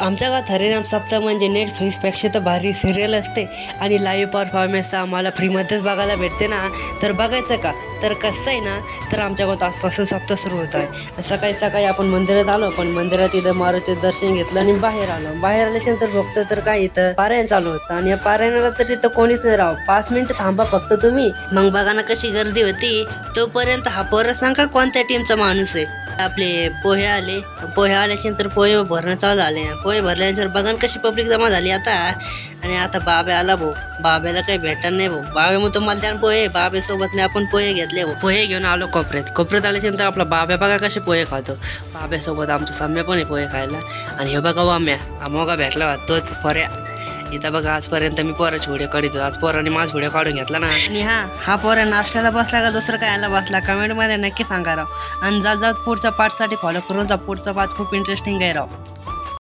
आमच्या गावात हरिनाम सप्ताह म्हणजे नेटफ्लिक्सपेक्षा तर भारी सिरियल असते आणि लाईव्ह परफॉर्मन्स आम्हाला फ्रीमध्येच बघायला भेटते ना. तर बघायचं का? तर कसं आहे ना, तर आमच्या गावात आजपासून सप्ताह सुरू होत आहे. सकाळी सकाळी आपण मंदिरात आलो, पण मंदिरात इथं मारुतीचं दर्शन घेतलं आणि बाहेर आलो. बाहेर आल्याच्यानंतर बघतो तर काय इथं पारायण चालू होतं आणि या पारायणाला तर इथं कोणीच नाही राव. 5 मिनिटं थांबा फक्त तुम्ही. मग बघा ना कशी गर्दी होती. तोपर्यंत हा पोरं सांगा कोणत्या टीमचा माणूस आहे. आपले पोहे आले, पोहे आल्याच्या नंतर पोहे भरणं चालू झाले. पोहे भरल्यानंतर बघा ना कशी पब्लिक जमा झाली आता. आणि आता बाब्या आला भाऊ. बाब्याला काही भेटणार नाही भाऊ. बाब्या मग तुम्हाला त्या पोहे बाब्यासोबत मी आपण पोहे घेतले भाऊ. पोहे घेऊन आलो कोपऱ्यात आल्याच्या नंतर आपला बाब्या बघा कसे पोहे खातो. बाब्यासोबत आमचं सम्या पण आहे पोहे खायला. आणि हे बघा वाम्या अमोगा भेटला तोच पर्या. इथं बघा आजपर्यंत मी पोराची व्हिडिओ काढतो. आज पोराने माझा व्हिडिओ काढून घेतला ना. आणि हा पोरा नाश्त्याला बसला का दुसरं खायला बसला कमेंटमध्ये नक्की सांगा राव. आणि जात पुढच्या पार्टसाठी फॉलो करून जा. पुढचा पार्ट खूप इंटरेस्टिंग आहे राव.